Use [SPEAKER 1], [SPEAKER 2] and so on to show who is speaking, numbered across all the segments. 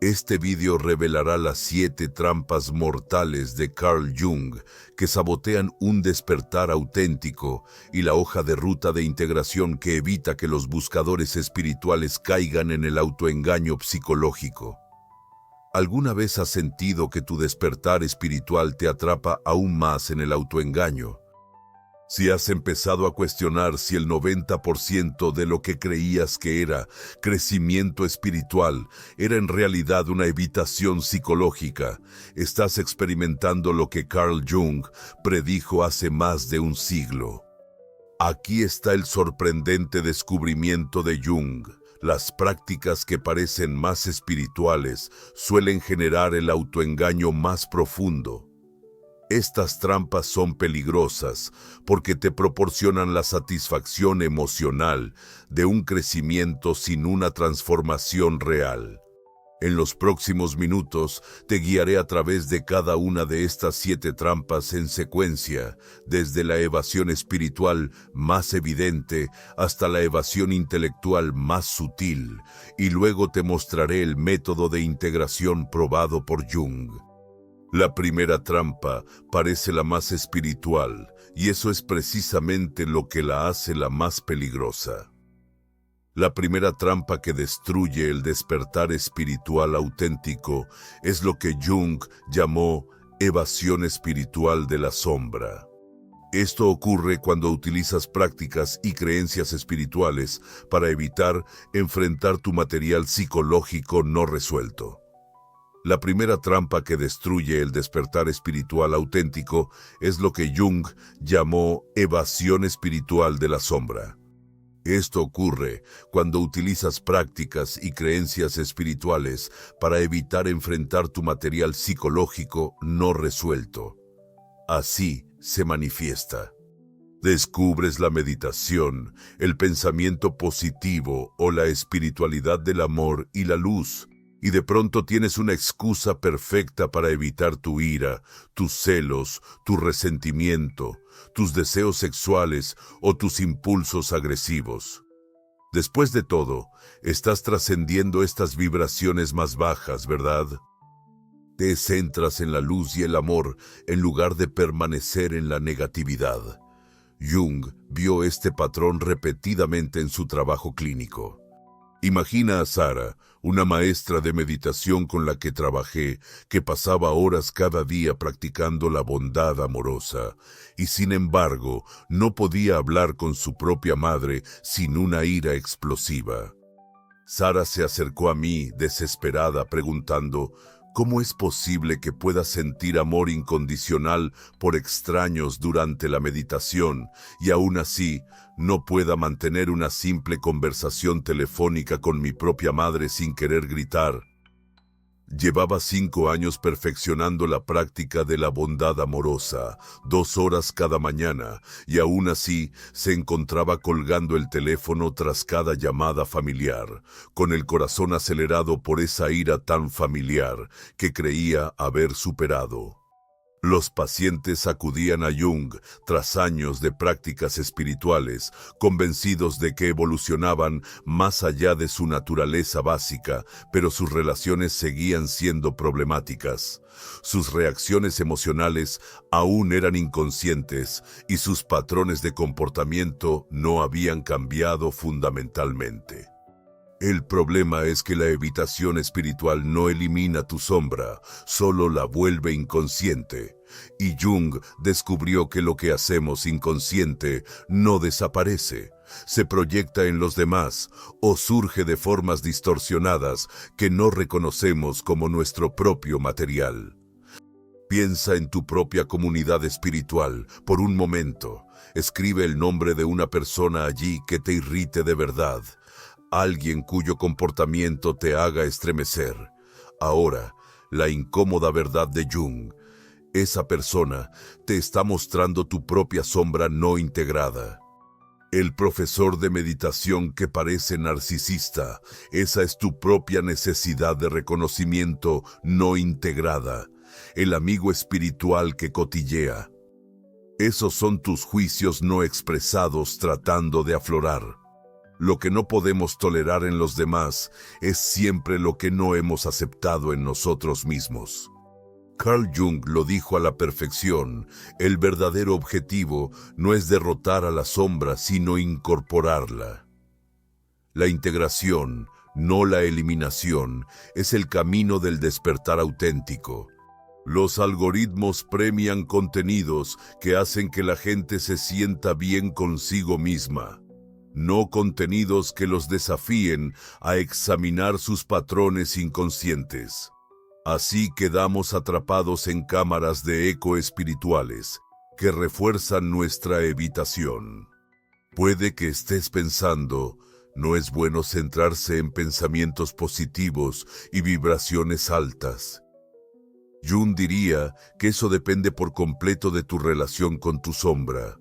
[SPEAKER 1] Este vídeo revelará las 7 trampas mortales de Carl Jung que sabotean un despertar auténtico y la hoja de ruta de integración que evita que los buscadores espirituales caigan en el autoengaño psicológico. ¿Alguna vez has sentido que tu despertar espiritual te atrapa aún más en el autoengaño? Si has empezado a cuestionar si el 90% de lo que creías que era crecimiento espiritual era en realidad una evitación psicológica, estás experimentando lo que Carl Jung predijo hace más de un siglo. Aquí está el sorprendente descubrimiento de Jung. Las prácticas que parecen más espirituales suelen generar el autoengaño más profundo. Estas trampas son peligrosas porque te proporcionan la satisfacción emocional de un crecimiento sin una transformación real. En los próximos minutos te guiaré a través de cada una de estas 7 trampas en secuencia, desde la evasión espiritual más evidente hasta la evasión intelectual más sutil, y luego te mostraré el método de integración probado por Jung. La primera trampa parece la más espiritual, y eso es precisamente lo que la hace la más peligrosa. La primera trampa que destruye el despertar espiritual auténtico es lo que Jung llamó evasión espiritual de la sombra. Esto ocurre cuando utilizas prácticas y creencias espirituales para evitar enfrentar tu material psicológico no resuelto. La primera trampa que destruye el despertar espiritual auténtico es lo que Jung llamó evasión espiritual de la sombra. Esto ocurre cuando utilizas prácticas y creencias espirituales para evitar enfrentar tu material psicológico no resuelto. Así se manifiesta. Descubres la meditación, el pensamiento positivo o la espiritualidad del amor y la luz, y de pronto tienes una excusa perfecta para evitar tu ira, tus celos, tu resentimiento, tus deseos sexuales o tus impulsos agresivos. Después de todo, estás trascendiendo estas vibraciones más bajas, ¿verdad? Te centras en la luz y el amor en lugar de permanecer en la negatividad. Jung vio este patrón repetidamente en su trabajo clínico. Imagina a Sara, una maestra de meditación con la que trabajé, que pasaba horas cada día practicando la bondad amorosa, y sin embargo no podía hablar con su propia madre sin una ira explosiva. Sara se acercó a mí, desesperada, preguntando: ¿cómo es posible que pueda sentir amor incondicional por extraños durante la meditación y aún así no pueda mantener una simple conversación telefónica con mi propia madre sin querer gritar? Llevaba 5 años perfeccionando la práctica de la bondad amorosa, 2 horas cada mañana, y aún así se encontraba colgando el teléfono tras cada llamada familiar, con el corazón acelerado por esa ira tan familiar que creía haber superado. Los pacientes acudían a Jung tras años de prácticas espirituales, convencidos de que evolucionaban más allá de su naturaleza básica, pero sus relaciones seguían siendo problemáticas. Sus reacciones emocionales aún eran inconscientes y sus patrones de comportamiento no habían cambiado fundamentalmente. El problema es que la evitación espiritual no elimina tu sombra, solo la vuelve inconsciente. Y Jung descubrió que lo que hacemos inconsciente no desaparece, se proyecta en los demás o surge de formas distorsionadas que no reconocemos como nuestro propio material. Piensa en tu propia comunidad espiritual por un momento. Escribe el nombre de una persona allí que te irrite de verdad. Alguien cuyo comportamiento te haga estremecer. Ahora, la incómoda verdad de Jung. Esa persona te está mostrando tu propia sombra no integrada. El profesor de meditación que parece narcisista, esa es tu propia necesidad de reconocimiento no integrada. El amigo espiritual que cotillea. Esos son tus juicios no expresados tratando de aflorar. Lo que no podemos tolerar en los demás es siempre lo que no hemos aceptado en nosotros mismos. Carl Jung lo dijo a la perfección: el verdadero objetivo no es derrotar a la sombra, sino incorporarla. La integración, no la eliminación, es el camino del despertar auténtico. Los algoritmos premian contenidos que hacen que la gente se sienta bien consigo misma, no contenidos que los desafíen a examinar sus patrones inconscientes. Así quedamos atrapados en cámaras de eco espirituales que refuerzan nuestra evitación. Puede que estés pensando: no es bueno centrarse en pensamientos positivos y vibraciones altas. Jung diría que eso depende por completo de tu relación con tu sombra.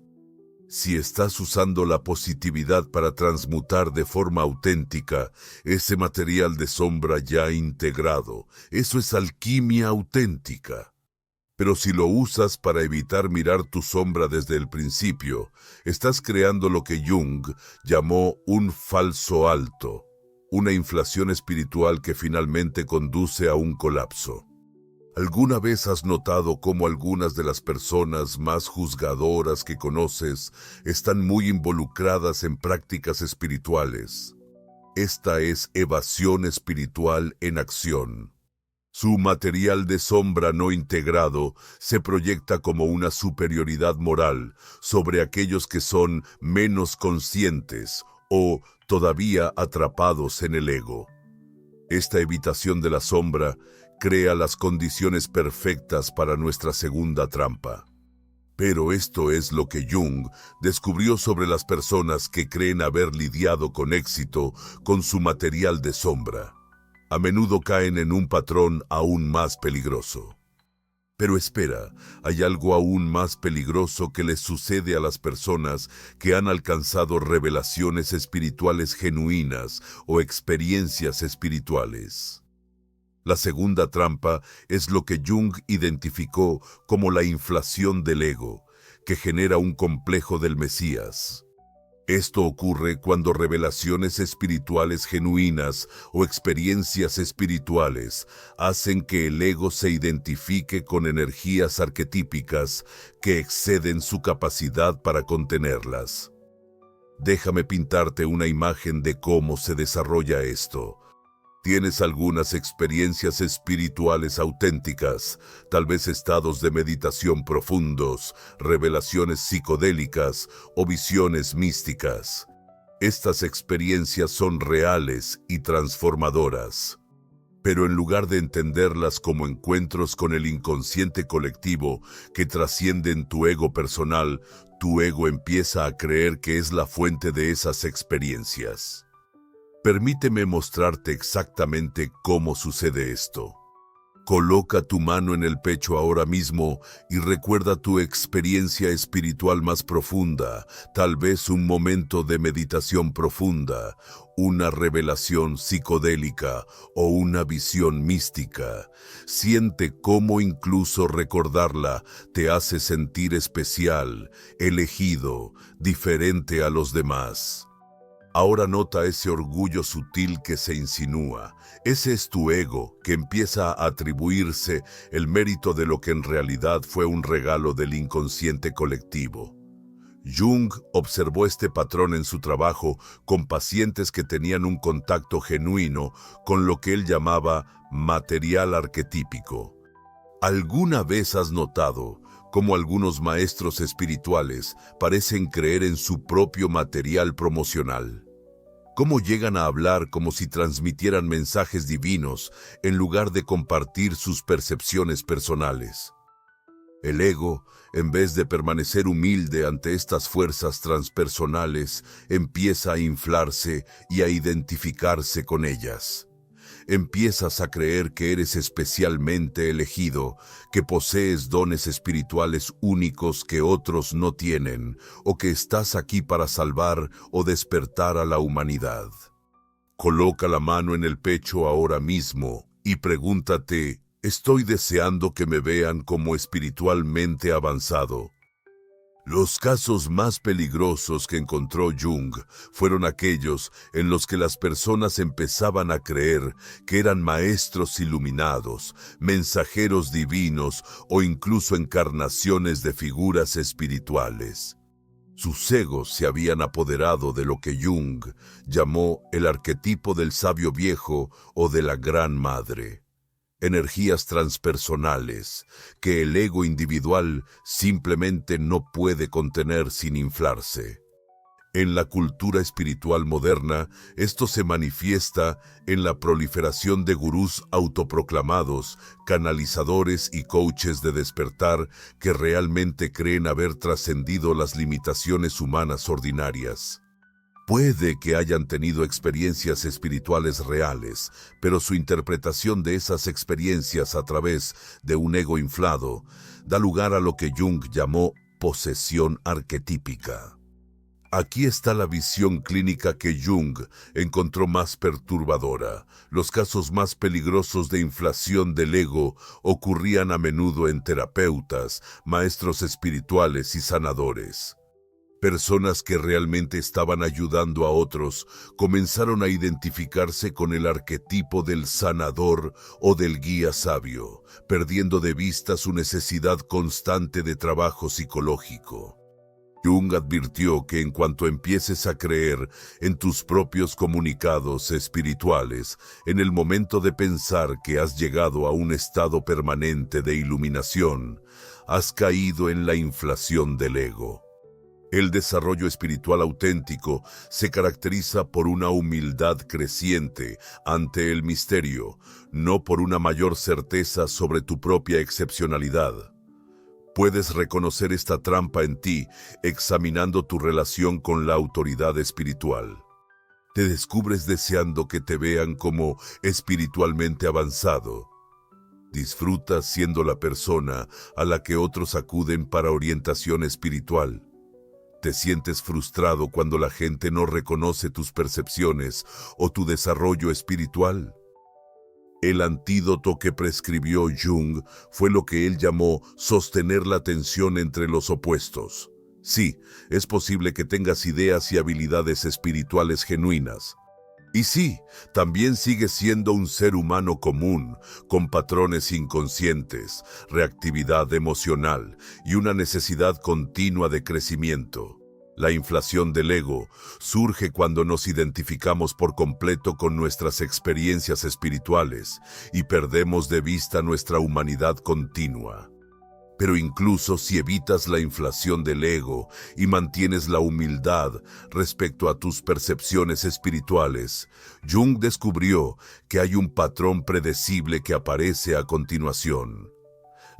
[SPEAKER 1] Si estás usando la positividad para transmutar de forma auténtica ese material de sombra ya integrado, eso es alquimia auténtica. Pero si lo usas para evitar mirar tu sombra desde el principio, estás creando lo que Jung llamó un falso alto, una inflación espiritual que finalmente conduce a un colapso. ¿Alguna vez has notado cómo algunas de las personas más juzgadoras que conoces están muy involucradas en prácticas espirituales? Esta es evasión espiritual en acción. Su material de sombra no integrado se proyecta como una superioridad moral sobre aquellos que son menos conscientes o todavía atrapados en el ego. Esta evitación de la sombra crea las condiciones perfectas para nuestra segunda trampa. Pero esto es lo que Jung descubrió sobre las personas que creen haber lidiado con éxito con su material de sombra. A menudo caen en un patrón aún más peligroso. Pero espera, hay algo aún más peligroso que les sucede a las personas que han alcanzado revelaciones espirituales genuinas o experiencias espirituales. La segunda trampa es lo que Jung identificó como la inflación del ego, que genera un complejo del Mesías. Esto ocurre cuando revelaciones espirituales genuinas o experiencias espirituales hacen que el ego se identifique con energías arquetípicas que exceden su capacidad para contenerlas. Déjame pintarte una imagen de cómo se desarrolla esto. Tienes algunas experiencias espirituales auténticas, tal vez estados de meditación profundos, revelaciones psicodélicas o visiones místicas. Estas experiencias son reales y transformadoras. Pero en lugar de entenderlas como encuentros con el inconsciente colectivo que trascienden tu ego personal, tu ego empieza a creer que es la fuente de esas experiencias. Permíteme mostrarte exactamente cómo sucede esto. Coloca tu mano en el pecho ahora mismo y recuerda tu experiencia espiritual más profunda, tal vez un momento de meditación profunda, una revelación psicodélica o una visión mística. Siente cómo incluso recordarla te hace sentir especial, elegido, diferente a los demás. Ahora nota ese orgullo sutil que se insinúa. Ese es tu ego que empieza a atribuirse el mérito de lo que en realidad fue un regalo del inconsciente colectivo. Jung observó este patrón en su trabajo con pacientes que tenían un contacto genuino con lo que él llamaba material arquetípico. ¿Alguna vez has notado cómo algunos maestros espirituales parecen creer en su propio material promocional? ¿Cómo llegan a hablar como si transmitieran mensajes divinos en lugar de compartir sus percepciones personales? El ego, en vez de permanecer humilde ante estas fuerzas transpersonales, empieza a inflarse y a identificarse con ellas. Empiezas a creer que eres especialmente elegido, que posees dones espirituales únicos que otros no tienen, o que estás aquí para salvar o despertar a la humanidad. Coloca la mano en el pecho ahora mismo y pregúntate: ¿estoy deseando que me vean como espiritualmente avanzado? Los casos más peligrosos que encontró Jung fueron aquellos en los que las personas empezaban a creer que eran maestros iluminados, mensajeros divinos o incluso encarnaciones de figuras espirituales. Sus egos se habían apoderado de lo que Jung llamó el arquetipo del sabio viejo o de la gran madre. Energías transpersonales que el ego individual simplemente no puede contener sin inflarse. En la cultura espiritual moderna, esto se manifiesta en la proliferación de gurús autoproclamados, canalizadores y coaches de despertar que realmente creen haber trascendido las limitaciones humanas ordinarias. Puede que hayan tenido experiencias espirituales reales, pero su interpretación de esas experiencias a través de un ego inflado da lugar a lo que Jung llamó posesión arquetípica. Aquí está la visión clínica que Jung encontró más perturbadora. Los casos más peligrosos de inflación del ego ocurrían a menudo en terapeutas, maestros espirituales y sanadores. Personas que realmente estaban ayudando a otros comenzaron a identificarse con el arquetipo del sanador o del guía sabio, perdiendo de vista su necesidad constante de trabajo psicológico. Jung advirtió que en cuanto empieces a creer en tus propios comunicados espirituales, en el momento de pensar que has llegado a un estado permanente de iluminación, has caído en la inflación del ego. El desarrollo espiritual auténtico se caracteriza por una humildad creciente ante el misterio, no por una mayor certeza sobre tu propia excepcionalidad. Puedes reconocer esta trampa en ti examinando tu relación con la autoridad espiritual. Te descubres deseando que te vean como espiritualmente avanzado. Disfrutas siendo la persona a la que otros acuden para orientación espiritual. Te sientes frustrado cuando la gente no reconoce tus percepciones o tu desarrollo espiritual. El antídoto que prescribió Jung fue lo que él llamó sostener la tensión entre los opuestos. Sí, es posible que tengas ideas y habilidades espirituales genuinas. Y sí, también sigues siendo un ser humano común, con patrones inconscientes, reactividad emocional y una necesidad continua de crecimiento. La inflación del ego surge cuando nos identificamos por completo con nuestras experiencias espirituales y perdemos de vista nuestra humanidad continua. Pero incluso si evitas la inflación del ego y mantienes la humildad respecto a tus percepciones espirituales, Jung descubrió que hay un patrón predecible que aparece a continuación.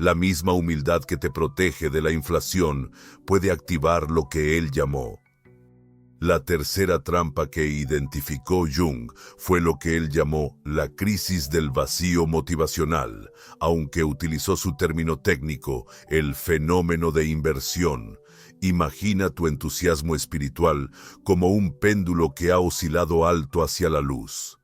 [SPEAKER 1] La misma humildad que te protege de la inflación puede activar lo que él llamó. La tercera trampa que identificó Jung fue lo que él llamó la crisis del vacío motivacional, aunque utilizó su término técnico, el fenómeno de inversión. Imagina tu entusiasmo espiritual como un péndulo que ha oscilado alto hacia la luz.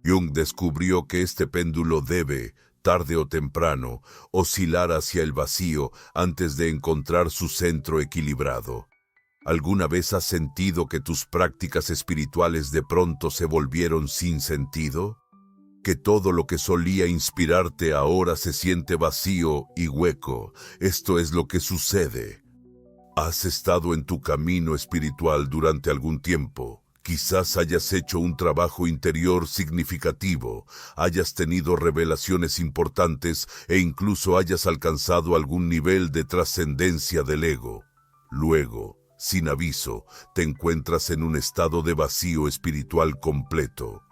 [SPEAKER 1] Jung descubrió que este péndulo debe, tarde o temprano, oscilar hacia el vacío antes de encontrar su centro equilibrado. ¿Alguna vez has sentido que tus prácticas espirituales de pronto se volvieron sin sentido? ¿Que todo lo que solía inspirarte ahora se siente vacío y hueco? Esto es lo que sucede. Has estado en tu camino espiritual durante algún tiempo. Quizás hayas hecho un trabajo interior significativo, hayas tenido revelaciones importantes e incluso hayas alcanzado algún nivel de trascendencia del ego. Luego, sin aviso, te encuentras en un estado de vacío espiritual completo.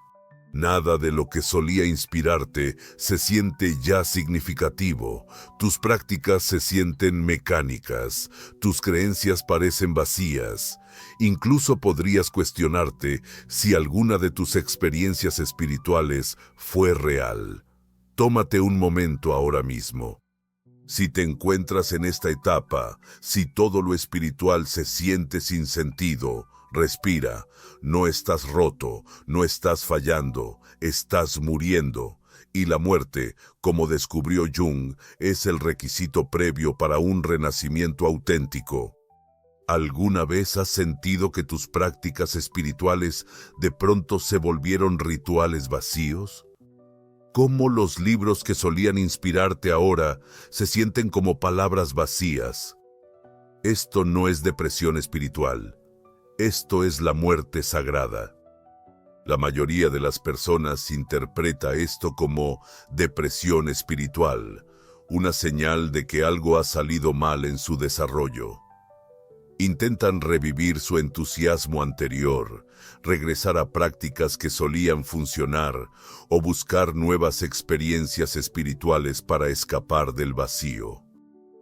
[SPEAKER 1] Nada de lo que solía inspirarte se siente ya significativo. Tus prácticas se sienten mecánicas. Tus creencias parecen vacías. Incluso podrías cuestionarte si alguna de tus experiencias espirituales fue real. Tómate un momento ahora mismo. Si te encuentras en esta etapa, si todo lo espiritual se siente sin sentido, respira. No estás roto, no estás fallando, estás muriendo. Y la muerte, como descubrió Jung, es el requisito previo para un renacimiento auténtico. ¿Alguna vez has sentido que tus prácticas espirituales de pronto se volvieron rituales vacíos? ¿Cómo los libros que solían inspirarte ahora se sienten como palabras vacías? Esto no es depresión espiritual. Esto es la muerte sagrada. La mayoría de las personas interpreta esto como depresión espiritual, una señal de que algo ha salido mal en su desarrollo. Intentan revivir su entusiasmo anterior, regresar a prácticas que solían funcionar o buscar nuevas experiencias espirituales para escapar del vacío.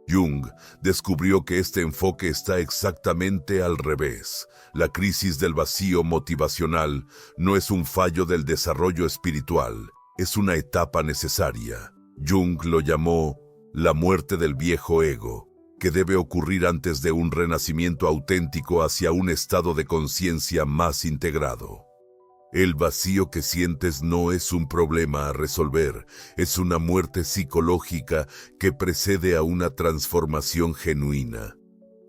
[SPEAKER 1] Jung descubrió que este enfoque está exactamente al revés. La crisis del vacío motivacional no es un fallo del desarrollo espiritual, es una etapa necesaria. Jung lo llamó la muerte del viejo ego, que debe ocurrir antes de un renacimiento auténtico hacia un estado de conciencia más integrado. El vacío que sientes no es un problema a resolver, es una muerte psicológica que precede a una transformación genuina.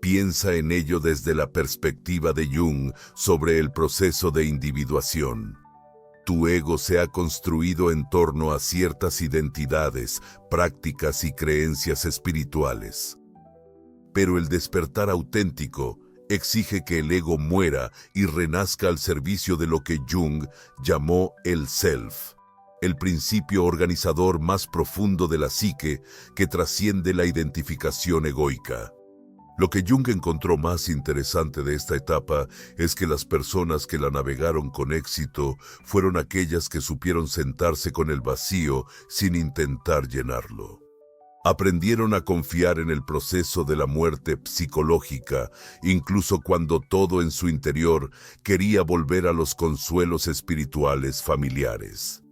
[SPEAKER 1] Piensa en ello desde la perspectiva de Jung sobre el proceso de individuación. Tu ego se ha construido en torno a ciertas identidades, prácticas y creencias espirituales. Pero el despertar auténtico exige que el ego muera y renazca al servicio de lo que Jung llamó el self, el principio organizador más profundo de la psique que trasciende la identificación egoica. Lo que Jung encontró más interesante de esta etapa es que las personas que la navegaron con éxito fueron aquellas que supieron sentarse con el vacío sin intentar llenarlo. Aprendieron a confiar en el proceso de la muerte psicológica, incluso cuando todo en su interior quería volver a los consuelos espirituales familiares.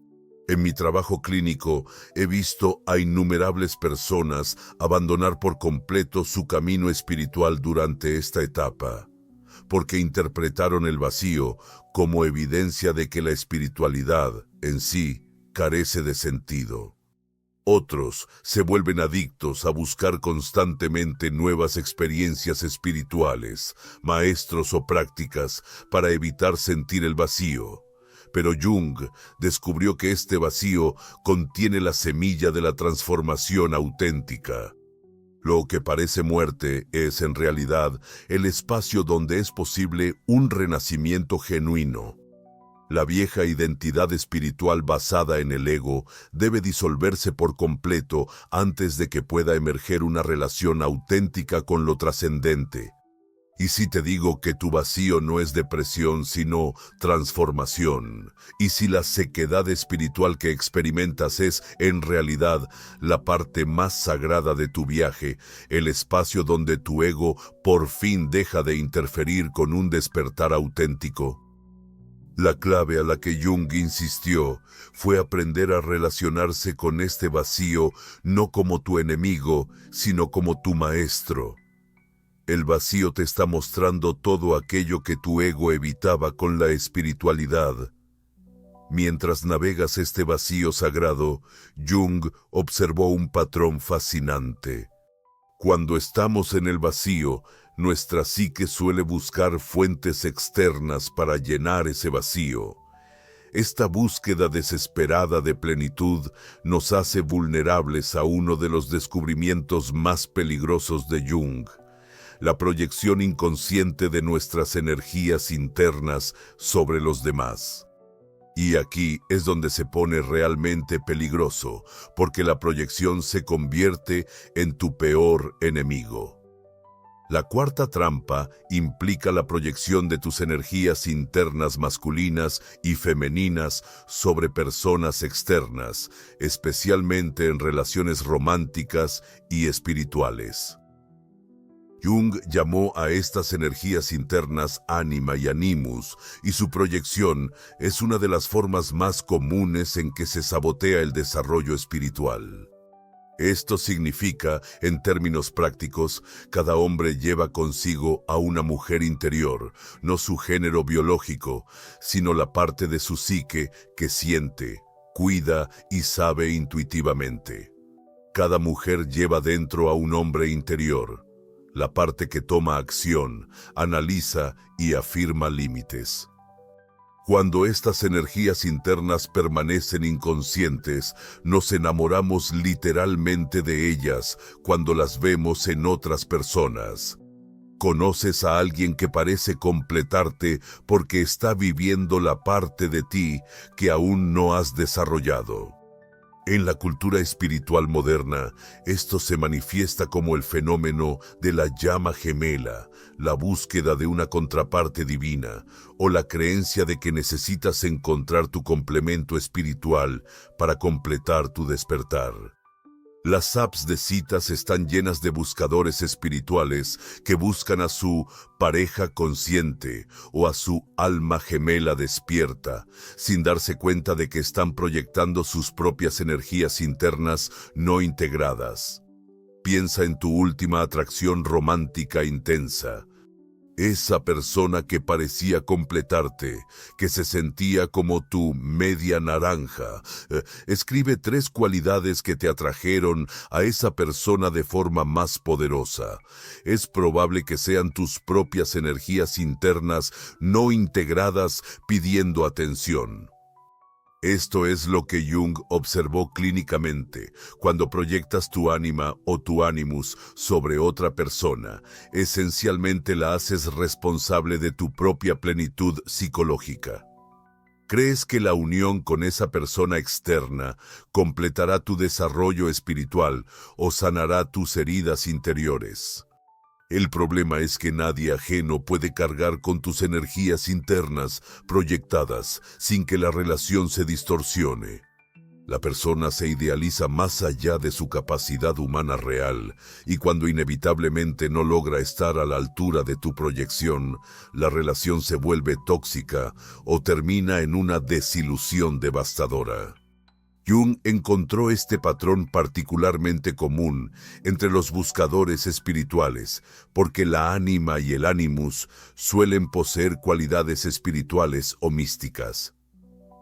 [SPEAKER 1] En mi trabajo clínico he visto a innumerables personas abandonar por completo su camino espiritual durante esta etapa, porque interpretaron el vacío como evidencia de que la espiritualidad en sí carece de sentido. Otros se vuelven adictos a buscar constantemente nuevas experiencias espirituales, maestros o prácticas para evitar sentir el vacío. Pero Jung descubrió que este vacío contiene la semilla de la transformación auténtica. Lo que parece muerte es, en realidad, el espacio donde es posible un renacimiento genuino. La vieja identidad espiritual basada en el ego debe disolverse por completo antes de que pueda emerger una relación auténtica con lo trascendente. Y si te digo que tu vacío no es depresión sino transformación, y si la sequedad espiritual que experimentas es, en realidad, la parte más sagrada de tu viaje, el espacio donde tu ego por fin deja de interferir con un despertar auténtico. La clave a la que Jung insistió fue aprender a relacionarse con este vacío no como tu enemigo, sino como tu maestro. El vacío te está mostrando todo aquello que tu ego evitaba con la espiritualidad. Mientras navegas este vacío sagrado, Jung observó un patrón fascinante. Cuando estamos en el vacío, nuestra psique suele buscar fuentes externas para llenar ese vacío. Esta búsqueda desesperada de plenitud nos hace vulnerables a uno de los descubrimientos más peligrosos de Jung: la proyección inconsciente de nuestras energías internas sobre los demás. Y aquí es donde se pone realmente peligroso, porque la proyección se convierte en tu peor enemigo. La cuarta trampa implica la proyección de tus energías internas masculinas y femeninas sobre personas externas, especialmente en relaciones románticas y espirituales. Jung llamó a estas energías internas ánima y animus, y su proyección es una de las formas más comunes en que se sabotea el desarrollo espiritual. Esto significa, en términos prácticos, cada hombre lleva consigo a una mujer interior, no su género biológico, sino la parte de su psique que siente, cuida y sabe intuitivamente. Cada mujer lleva dentro a un hombre interior. la parte que toma acción, analiza y afirma límites. Cuando estas energías internas permanecen inconscientes, nos enamoramos literalmente de ellas cuando las vemos en otras personas. Conoces a alguien que parece completarte porque está viviendo la parte de ti que aún no has desarrollado. En la cultura espiritual moderna, esto se manifiesta como el fenómeno de la llama gemela, la búsqueda de una contraparte divina, o la creencia de que necesitas encontrar tu complemento espiritual para completar tu despertar. Las apps de citas están llenas de buscadores espirituales que buscan a su pareja consciente o a su alma gemela despierta, sin darse cuenta de que están proyectando sus propias energías internas no integradas. Piensa en tu última atracción romántica intensa. Esa persona que parecía completarte, que se sentía como tu media naranja. Escribe 3 cualidades que te atrajeron a esa persona de forma más poderosa. Es probable que sean tus propias energías internas no integradas pidiendo atención. Esto es lo que Jung observó clínicamente. Cuando proyectas tu ánima o tu animus sobre otra persona, esencialmente la haces responsable de tu propia plenitud psicológica. ¿Crees que la unión con esa persona externa completará tu desarrollo espiritual o sanará tus heridas interiores? El problema es que nadie ajeno puede cargar con tus energías internas proyectadas sin que la relación se distorsione. La persona se idealiza más allá de su capacidad humana real, y cuando inevitablemente no logra estar a la altura de tu proyección, la relación se vuelve tóxica o termina en una desilusión devastadora. Jung encontró este patrón particularmente común entre los buscadores espirituales, porque la ánima y el animus suelen poseer cualidades espirituales o místicas.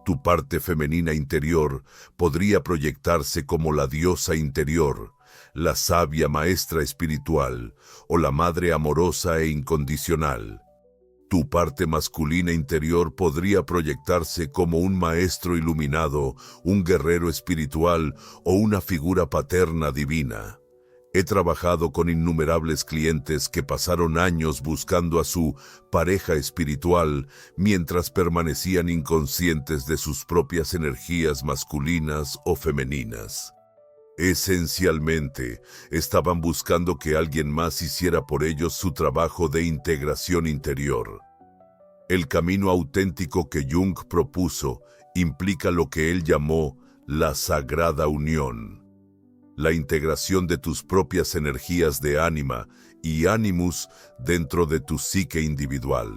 [SPEAKER 1] Tu parte femenina interior podría proyectarse como la diosa interior, la sabia maestra espiritual o la madre amorosa e incondicional. Tu parte masculina interior podría proyectarse como un maestro iluminado, un guerrero espiritual o una figura paterna divina. He trabajado con innumerables clientes que pasaron años buscando a su pareja espiritual mientras permanecían inconscientes de sus propias energías masculinas o femeninas. Esencialmente, estaban buscando que alguien más hiciera por ellos su trabajo de integración interior. El camino auténtico que Jung propuso implica lo que él llamó la sagrada unión. La integración de tus propias energías de ánima y animus dentro de tu psique individual.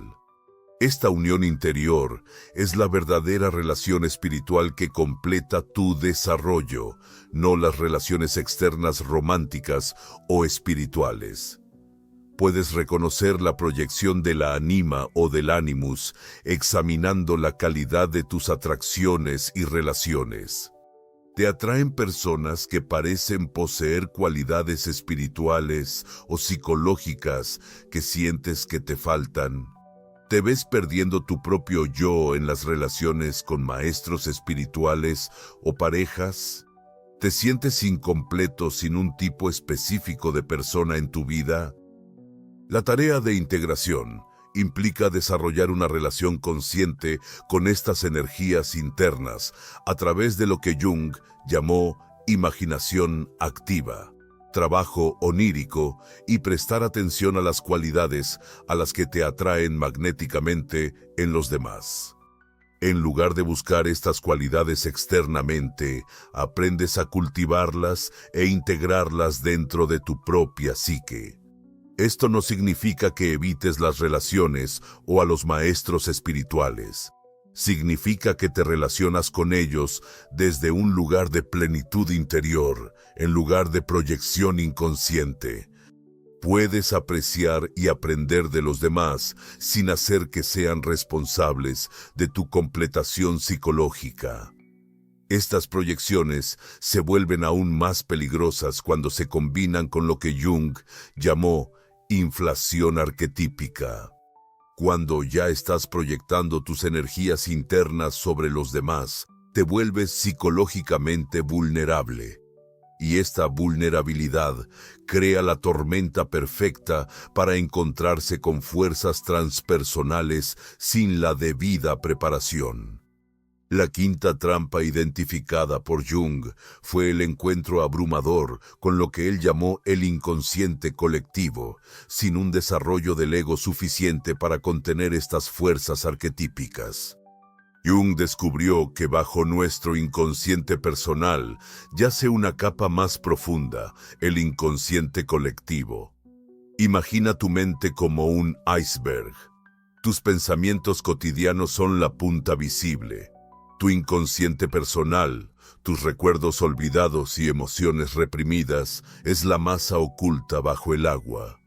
[SPEAKER 1] Esta unión interior es la verdadera relación espiritual que completa tu desarrollo, no las relaciones externas románticas o espirituales. Puedes reconocer la proyección de la anima o del animus examinando la calidad de tus atracciones y relaciones. Te atraen personas que parecen poseer cualidades espirituales o psicológicas que sientes que te faltan. ¿Te ves perdiendo tu propio yo en las relaciones con maestros espirituales o parejas? ¿Te sientes incompleto sin un tipo específico de persona en tu vida? La tarea de integración implica desarrollar una relación consciente con estas energías internas a través de lo que Jung llamó imaginación activa, trabajo onírico y prestar atención a las cualidades a las que te atraen magnéticamente en los demás. En lugar de buscar estas cualidades externamente, aprendes a cultivarlas e integrarlas dentro de tu propia psique. Esto no significa que evites las relaciones o a los maestros espirituales. Significa que te relacionas con ellos desde un lugar de plenitud interior, en lugar de proyección inconsciente. Puedes apreciar y aprender de los demás sin hacer que sean responsables de tu completación psicológica. Estas proyecciones se vuelven aún más peligrosas cuando se combinan con lo que Jung llamó Inflación arquetípica. Cuando ya estás proyectando tus energías internas sobre los demás, te vuelves psicológicamente vulnerable. Y esta vulnerabilidad crea la tormenta perfecta para encontrarse con fuerzas transpersonales sin la debida preparación. La quinta trampa identificada por Jung fue el encuentro abrumador con lo que él llamó el inconsciente colectivo, sin un desarrollo del ego suficiente para contener estas fuerzas arquetípicas. Jung descubrió que bajo nuestro inconsciente personal yace una capa más profunda, el inconsciente colectivo. Imagina tu mente como un iceberg. Tus pensamientos cotidianos son la punta visible. Tu inconsciente personal, tus recuerdos olvidados y emociones reprimidas es la masa oculta bajo el agua.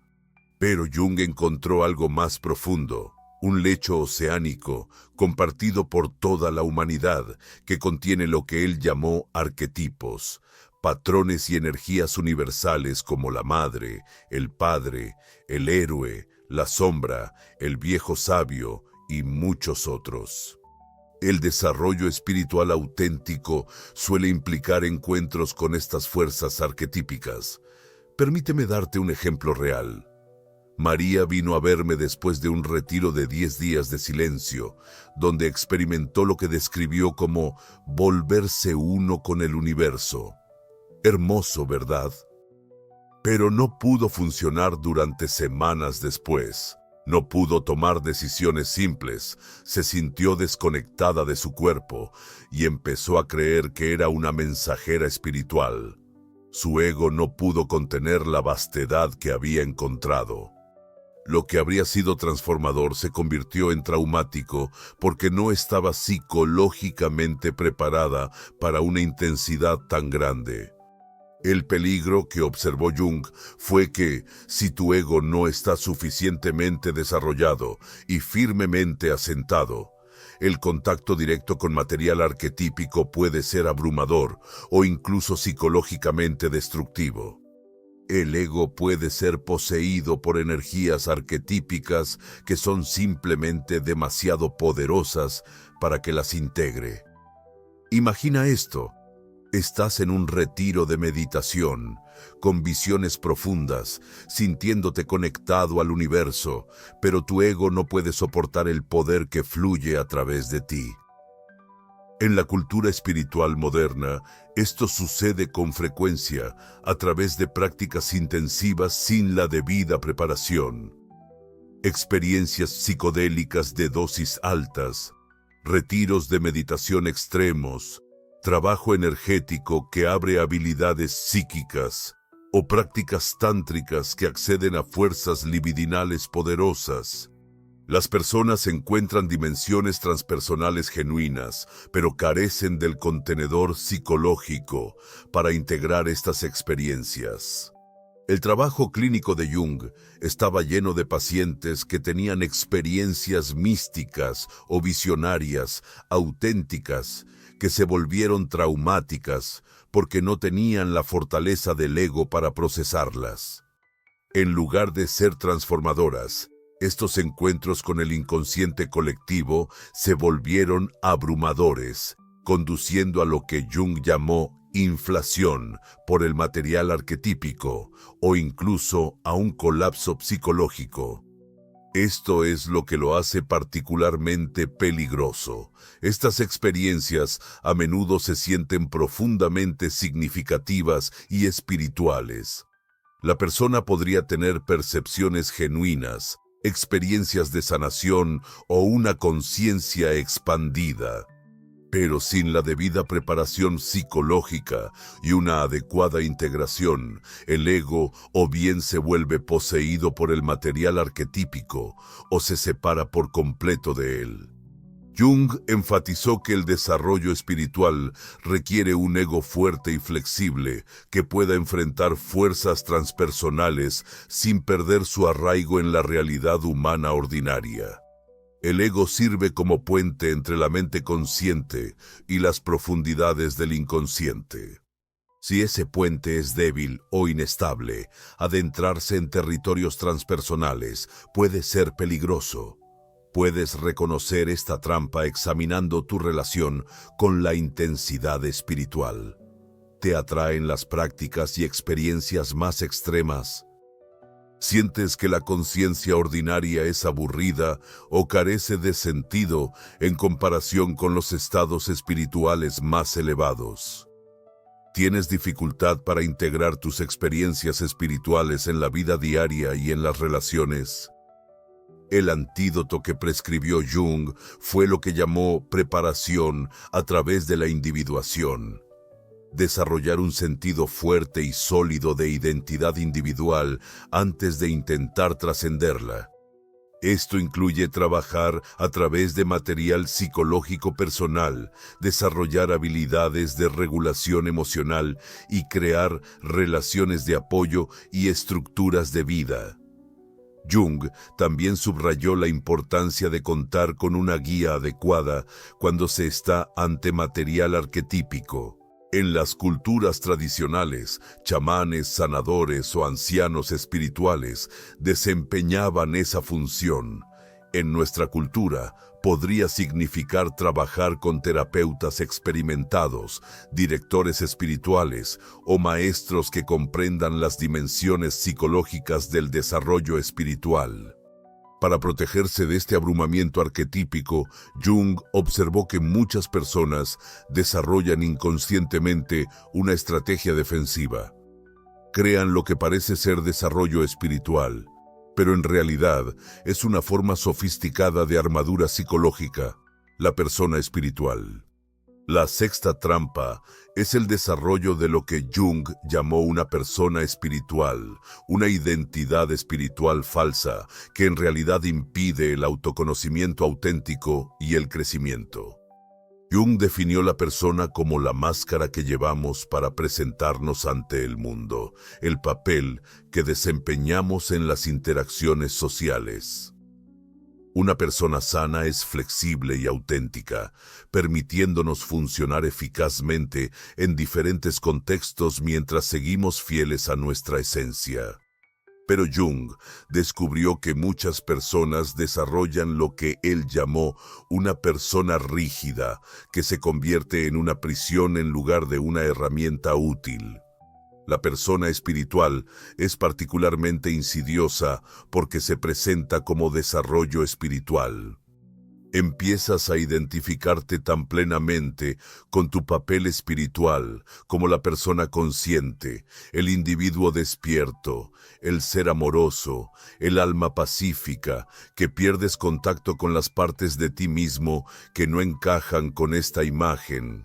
[SPEAKER 1] Pero Jung encontró algo más profundo, un lecho oceánico compartido por toda la humanidad que contiene lo que él llamó arquetipos, patrones y energías universales como la madre, el padre, el héroe, la sombra, el viejo sabio y muchos otros. El desarrollo espiritual auténtico suele implicar encuentros con estas fuerzas arquetípicas. Permíteme darte un ejemplo real. María vino a verme después de un retiro de 10 días de silencio, donde experimentó lo que describió como volverse uno con el universo. Hermoso, ¿verdad? Pero no pudo funcionar durante semanas después. No pudo tomar decisiones simples, se sintió desconectada de su cuerpo y empezó a creer que era una mensajera espiritual. Su ego no pudo contener la vastedad que había encontrado. Lo que habría sido transformador se convirtió en traumático porque no estaba psicológicamente preparada para una intensidad tan grande. El peligro que observó Jung fue que, si tu ego no está suficientemente desarrollado y firmemente asentado, el contacto directo con material arquetípico puede ser abrumador o incluso psicológicamente destructivo. El ego puede ser poseído por energías arquetípicas que son simplemente demasiado poderosas para que las integre. Imagina esto. Estás en un retiro de meditación, con visiones profundas, sintiéndote conectado al universo, pero tu ego no puede soportar el poder que fluye a través de ti. En la cultura espiritual moderna, esto sucede con frecuencia a través de prácticas intensivas sin la debida preparación. Experiencias psicodélicas de dosis altas, retiros de meditación extremos, trabajo energético que abre habilidades psíquicas o prácticas tántricas que acceden a fuerzas libidinales poderosas. Las personas encuentran dimensiones transpersonales genuinas, pero carecen del contenedor psicológico para integrar estas experiencias. El trabajo clínico de Jung estaba lleno de pacientes que tenían experiencias místicas o visionarias auténticas que se volvieron traumáticas porque no tenían la fortaleza del ego para procesarlas. En lugar de ser transformadoras, estos encuentros con el inconsciente colectivo se volvieron abrumadores, conduciendo a lo que Jung llamó inflación por el material arquetípico o incluso a un colapso psicológico. Esto es lo que lo hace particularmente peligroso. Estas experiencias a menudo se sienten profundamente significativas y espirituales. La persona podría tener percepciones genuinas, experiencias de sanación o una conciencia expandida. Pero sin la debida preparación psicológica y una adecuada integración, el ego o bien se vuelve poseído por el material arquetípico o se separa por completo de él. Jung enfatizó que el desarrollo espiritual requiere un ego fuerte y flexible que pueda enfrentar fuerzas transpersonales sin perder su arraigo en la realidad humana ordinaria. El ego sirve como puente entre la mente consciente y las profundidades del inconsciente. Si ese puente es débil o inestable, adentrarse en territorios transpersonales puede ser peligroso. Puedes reconocer esta trampa examinando tu relación con la intensidad espiritual. ¿Te atraen las prácticas y experiencias más extremas? ¿Sientes que la conciencia ordinaria es aburrida o carece de sentido en comparación con los estados espirituales más elevados? ¿Tienes dificultad para integrar tus experiencias espirituales en la vida diaria y en las relaciones? El antídoto que prescribió Jung fue lo que llamó preparación a través de la individuación. Desarrollar un sentido fuerte y sólido de identidad individual antes de intentar trascenderla. Esto incluye trabajar a través de material psicológico personal, desarrollar habilidades de regulación emocional y crear relaciones de apoyo y estructuras de vida. Jung también subrayó la importancia de contar con una guía adecuada cuando se está ante material arquetípico. En las culturas tradicionales, chamanes, sanadores o ancianos espirituales desempeñaban esa función. En nuestra cultura, podría significar trabajar con terapeutas experimentados, directores espirituales o maestros que comprendan las dimensiones psicológicas del desarrollo espiritual. Para protegerse de este abrumamiento arquetípico, Jung observó que muchas personas desarrollan inconscientemente una estrategia defensiva. Crean lo que parece ser desarrollo espiritual, pero en realidad es una forma sofisticada de armadura psicológica, la persona espiritual. La sexta trampa es el desarrollo de lo que Jung llamó una persona espiritual, una identidad espiritual falsa que en realidad impide el autoconocimiento auténtico y el crecimiento. Jung definió la persona como la máscara que llevamos para presentarnos ante el mundo, el papel que desempeñamos en las interacciones sociales. Una persona sana es flexible y auténtica, permitiéndonos funcionar eficazmente en diferentes contextos mientras seguimos fieles a nuestra esencia. Pero Jung descubrió que muchas personas desarrollan lo que él llamó una persona rígida, que se convierte en una prisión en lugar de una herramienta útil. La persona espiritual es particularmente insidiosa porque se presenta como desarrollo espiritual. Empiezas a identificarte tan plenamente con tu papel espiritual como la persona consciente, el individuo despierto, el ser amoroso, el alma pacífica, que pierdes contacto con las partes de ti mismo que no encajan con esta imagen.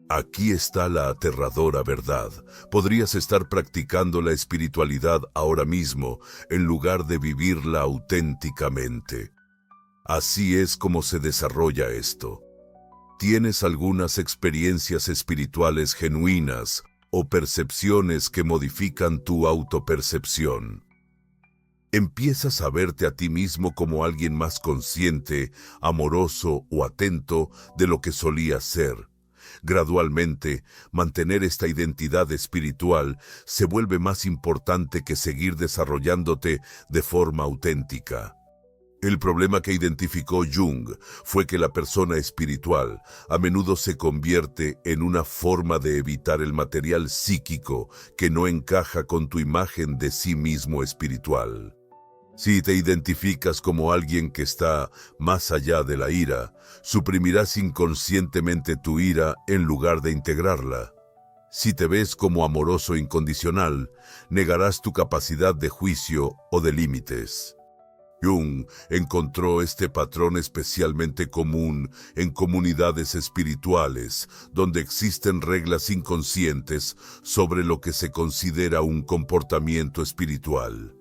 [SPEAKER 1] Aquí está la aterradora verdad. Podrías estar practicando la espiritualidad ahora mismo en lugar de vivirla auténticamente. Así es como se desarrolla esto. ¿Tienes algunas experiencias espirituales genuinas o percepciones que modifican tu autopercepción? Empiezas a verte a ti mismo como alguien más consciente, amoroso o atento de lo que solías ser. Gradualmente, mantener esta identidad espiritual se vuelve más importante que seguir desarrollándote de forma auténtica. El problema que identificó Jung fue que la persona espiritual a menudo se convierte en una forma de evitar el material psíquico que no encaja con tu imagen de sí mismo espiritual. Si te identificas como alguien que está más allá de la ira, suprimirás inconscientemente tu ira en lugar de integrarla. Si te ves como amoroso incondicional, negarás tu capacidad de juicio o de límites. Jung encontró este patrón especialmente común en comunidades espirituales, donde existen reglas inconscientes sobre lo que se considera un comportamiento espiritual.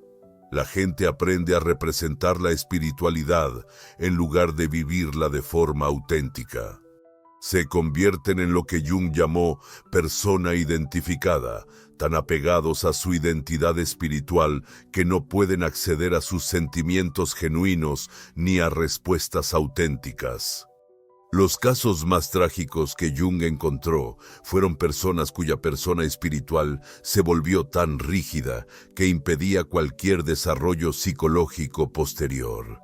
[SPEAKER 1] La gente aprende a representar la espiritualidad en lugar de vivirla de forma auténtica. Se convierten en lo que Jung llamó persona identificada, tan apegados a su identidad espiritual que no pueden acceder a sus sentimientos genuinos ni a respuestas auténticas. Los casos más trágicos que Jung encontró fueron personas cuya persona espiritual se volvió tan rígida que impedía cualquier desarrollo psicológico posterior.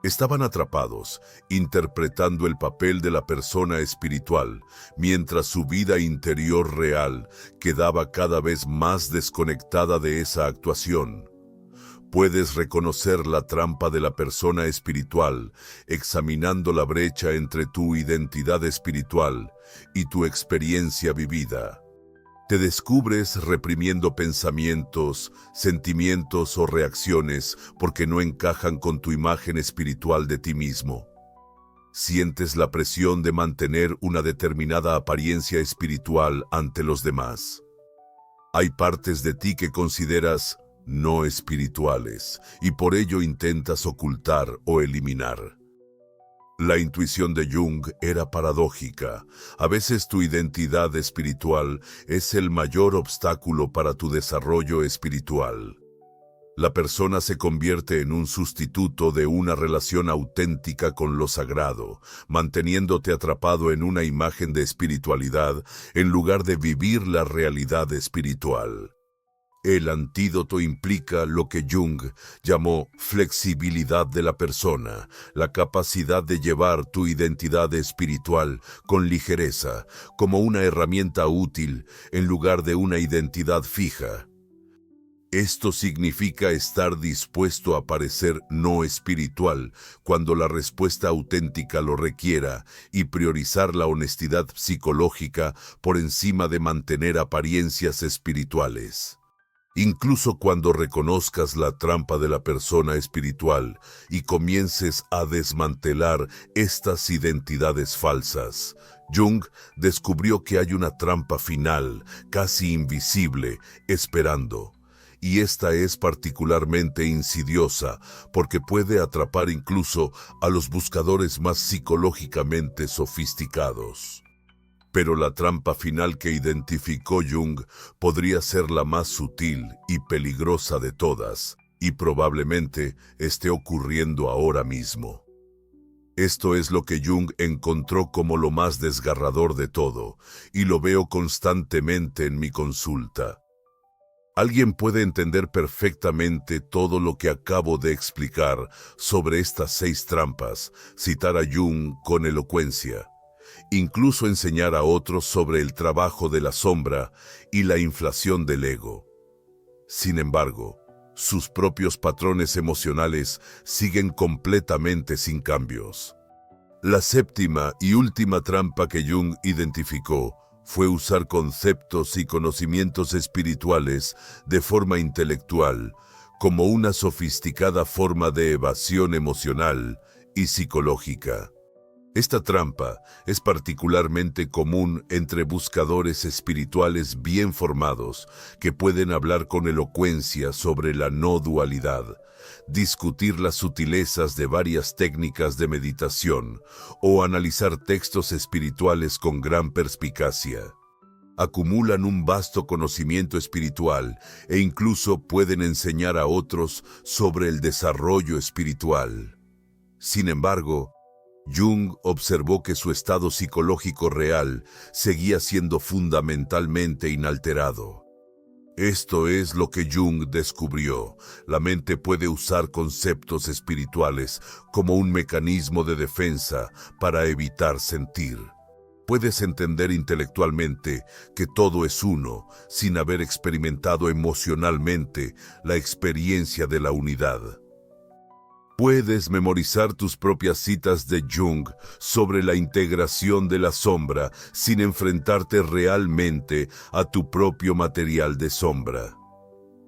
[SPEAKER 1] Estaban atrapados, interpretando el papel de la persona espiritual, mientras su vida interior real quedaba cada vez más desconectada de esa actuación. Puedes reconocer la trampa de la persona espiritual examinando la brecha entre tu identidad espiritual y tu experiencia vivida. Te descubres reprimiendo pensamientos, sentimientos o reacciones porque no encajan con tu imagen espiritual de ti mismo. Sientes la presión de mantener una determinada apariencia espiritual ante los demás. Hay partes de ti que consideras no espirituales y por ello intentas ocultar o eliminar. La intuición de Jung era paradójica. A veces tu identidad espiritual es el mayor obstáculo para tu desarrollo espiritual. La persona se convierte en un sustituto de una relación auténtica con lo sagrado, manteniéndote atrapado en una imagen de espiritualidad en lugar de vivir la realidad espiritual. El antídoto implica lo que Jung llamó flexibilidad de la persona, la capacidad de llevar tu identidad espiritual con ligereza, como una herramienta útil en lugar de una identidad fija. Esto significa estar dispuesto a parecer no espiritual cuando la respuesta auténtica lo requiera y priorizar la honestidad psicológica por encima de mantener apariencias espirituales. Incluso cuando reconozcas la trampa de la persona espiritual y comiences a desmantelar estas identidades falsas, Jung descubrió que hay una trampa final, casi invisible, esperando. Y esta es particularmente insidiosa porque puede atrapar incluso a los buscadores más psicológicamente sofisticados. Pero la trampa final que identificó Jung podría ser la más sutil y peligrosa de todas, y probablemente esté ocurriendo ahora mismo. Esto es lo que Jung encontró como lo más desgarrador de todo, y lo veo constantemente en mi consulta. Alguien puede entender perfectamente todo lo que acabo de explicar sobre estas 6 trampas, citar a Jung con elocuencia, incluso enseñar a otros sobre el trabajo de la sombra y la inflación del ego. Sin embargo, sus propios patrones emocionales siguen completamente sin cambios. La 7ª y última trampa que Jung identificó fue usar conceptos y conocimientos espirituales de forma intelectual como una sofisticada forma de evasión emocional y psicológica. Esta trampa es particularmente común entre buscadores espirituales bien formados que pueden hablar con elocuencia sobre la no dualidad, discutir las sutilezas de varias técnicas de meditación o analizar textos espirituales con gran perspicacia. Acumulan un vasto conocimiento espiritual e incluso pueden enseñar a otros sobre el desarrollo espiritual. Sin embargo, Jung observó que su estado psicológico real seguía siendo fundamentalmente inalterado. Esto es lo que Jung descubrió. La mente puede usar conceptos espirituales como un mecanismo de defensa para evitar sentir. Puedes entender intelectualmente que todo es uno, sin haber experimentado emocionalmente la experiencia de la unidad. Puedes memorizar tus propias citas de Jung sobre la integración de la sombra sin enfrentarte realmente a tu propio material de sombra.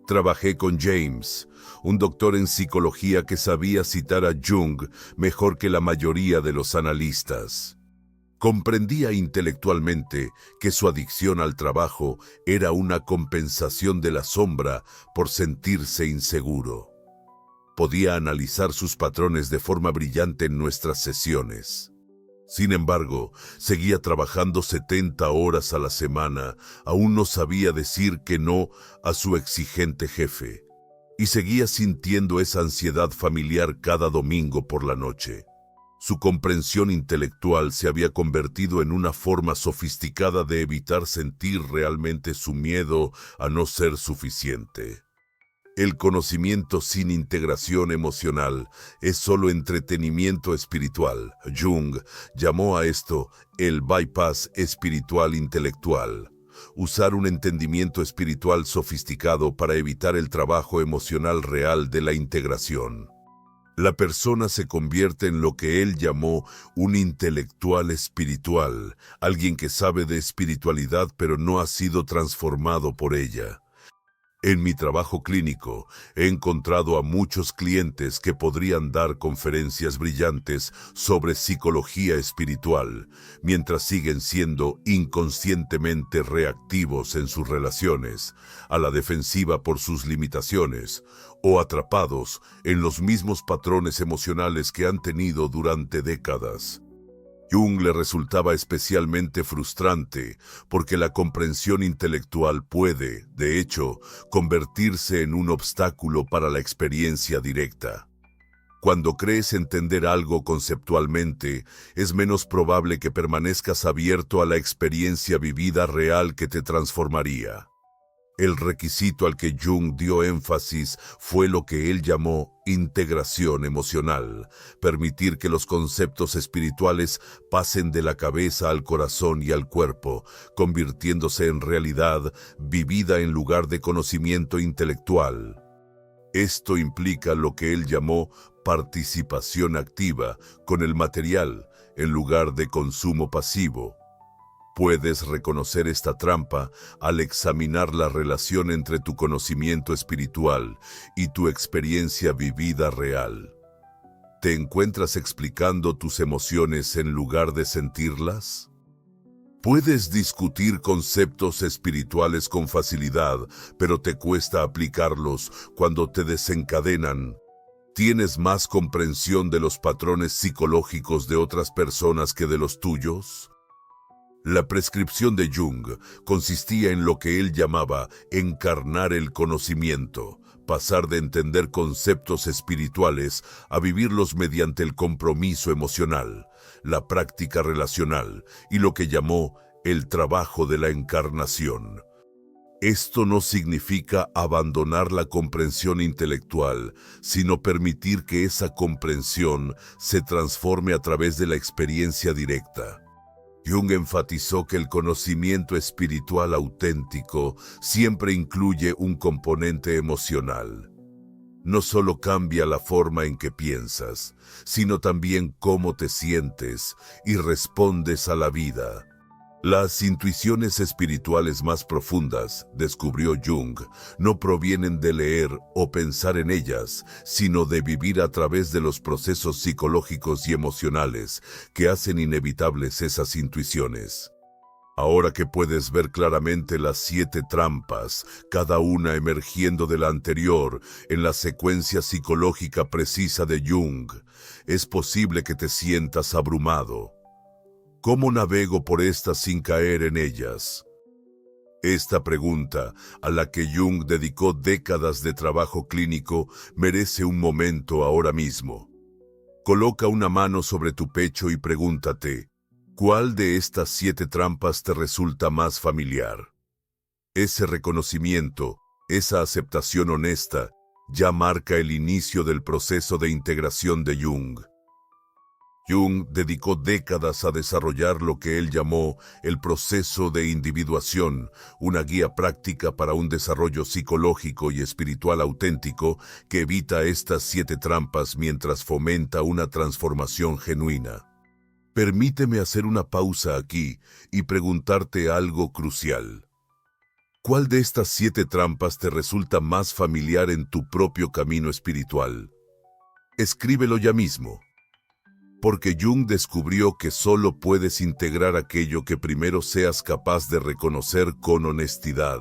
[SPEAKER 1] Trabajé con James, un doctor en psicología que sabía citar a Jung mejor que la mayoría de los analistas. Comprendía intelectualmente que su adicción al trabajo era una compensación de la sombra por sentirse inseguro. Podía analizar sus patrones de forma brillante en nuestras sesiones. Sin embargo, seguía trabajando 70 horas a la semana, aún no sabía decir que no a su exigente jefe, y seguía sintiendo esa ansiedad familiar cada domingo por la noche. Su comprensión intelectual se había convertido en una forma sofisticada de evitar sentir realmente su miedo a no ser suficiente. El conocimiento sin integración emocional es solo entretenimiento espiritual. Jung llamó a esto el bypass espiritual intelectual. Usar un entendimiento espiritual sofisticado para evitar el trabajo emocional real de la integración. La persona se convierte en lo que él llamó un intelectual espiritual, alguien que sabe de espiritualidad pero no ha sido transformado por ella. En mi trabajo clínico, he encontrado a muchos clientes que podrían dar conferencias brillantes sobre psicología espiritual, mientras siguen siendo inconscientemente reactivos en sus relaciones, a la defensiva por sus limitaciones, o atrapados en los mismos patrones emocionales que han tenido durante décadas. Jung le resultaba especialmente frustrante porque la comprensión intelectual puede, de hecho, convertirse en un obstáculo para la experiencia directa. Cuando crees entender algo conceptualmente, es menos probable que permanezcas abierto a la experiencia vivida real que te transformaría. El requisito al que Jung dio énfasis fue lo que él llamó integración emocional, permitir que los conceptos espirituales pasen de la cabeza al corazón y al cuerpo, convirtiéndose en realidad vivida en lugar de conocimiento intelectual. Esto implica lo que él llamó participación activa con el material en lugar de consumo pasivo. Puedes reconocer esta trampa al examinar la relación entre tu conocimiento espiritual y tu experiencia vivida real. ¿Te encuentras explicando tus emociones en lugar de sentirlas? Puedes discutir conceptos espirituales con facilidad, pero te cuesta aplicarlos cuando te desencadenan. ¿Tienes más comprensión de los patrones psicológicos de otras personas que de los tuyos? La prescripción de Jung consistía en lo que él llamaba encarnar el conocimiento, pasar de entender conceptos espirituales a vivirlos mediante el compromiso emocional, la práctica relacional y lo que llamó el trabajo de la encarnación. Esto no significa abandonar la comprensión intelectual, sino permitir que esa comprensión se transforme a través de la experiencia directa. Jung enfatizó que el conocimiento espiritual auténtico siempre incluye un componente emocional. No solo cambia la forma en que piensas, sino también cómo te sientes y respondes a la vida. Las intuiciones espirituales más profundas, descubrió Jung, no provienen de leer o pensar en ellas, sino de vivir a través de los procesos psicológicos y emocionales que hacen inevitables esas intuiciones. Ahora que puedes ver claramente las 7 trampas, cada una emergiendo de la anterior en la secuencia psicológica precisa de Jung, es posible que te sientas abrumado. ¿Cómo navego por estas sin caer en ellas? Esta pregunta, a la que Jung dedicó décadas de trabajo clínico, merece un momento ahora mismo. Coloca una mano sobre tu pecho y pregúntate, ¿cuál de estas 7 trampas te resulta más familiar? Ese reconocimiento, esa aceptación honesta, ya marca el inicio del proceso de integración de Jung. Jung dedicó décadas a desarrollar lo que él llamó el proceso de individuación, una guía práctica para un desarrollo psicológico y espiritual auténtico que evita estas 7 trampas mientras fomenta una transformación genuina. Permíteme hacer una pausa aquí y preguntarte algo crucial. ¿Cuál de estas 7 trampas te resulta más familiar en tu propio camino espiritual? Escríbelo ya mismo. Porque Jung descubrió que solo puedes integrar aquello que primero seas capaz de reconocer con honestidad.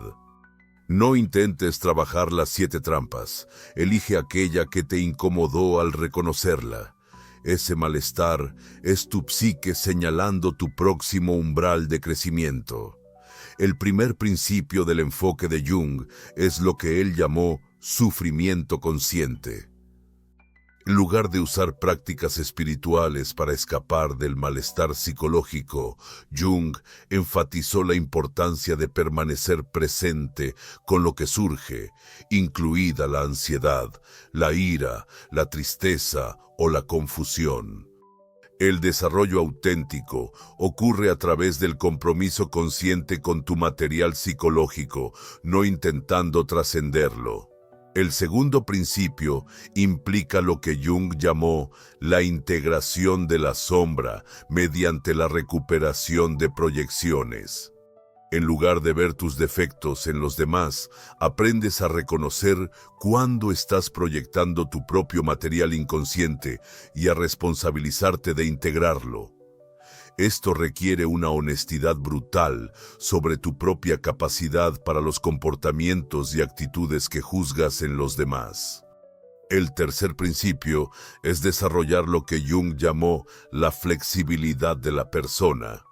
[SPEAKER 1] No intentes trabajar las 7 trampas, elige aquella que te incomodó al reconocerla. Ese malestar es tu psique señalando tu próximo umbral de crecimiento. El primer principio del enfoque de Jung es lo que él llamó sufrimiento consciente. En lugar de usar prácticas espirituales para escapar del malestar psicológico, Jung enfatizó la importancia de permanecer presente con lo que surge, incluida la ansiedad, la ira, la tristeza o la confusión. El desarrollo auténtico ocurre a través del compromiso consciente con tu material psicológico, no intentando trascenderlo. El segundo principio implica lo que Jung llamó la integración de la sombra mediante la recuperación de proyecciones. En lugar de ver tus defectos en los demás, aprendes a reconocer cuándo estás proyectando tu propio material inconsciente y a responsabilizarte de integrarlo. Esto requiere una honestidad brutal sobre tu propia capacidad para los comportamientos y actitudes que juzgas en los demás. El tercer principio es desarrollar lo que Jung llamó la flexibilidad de la persona.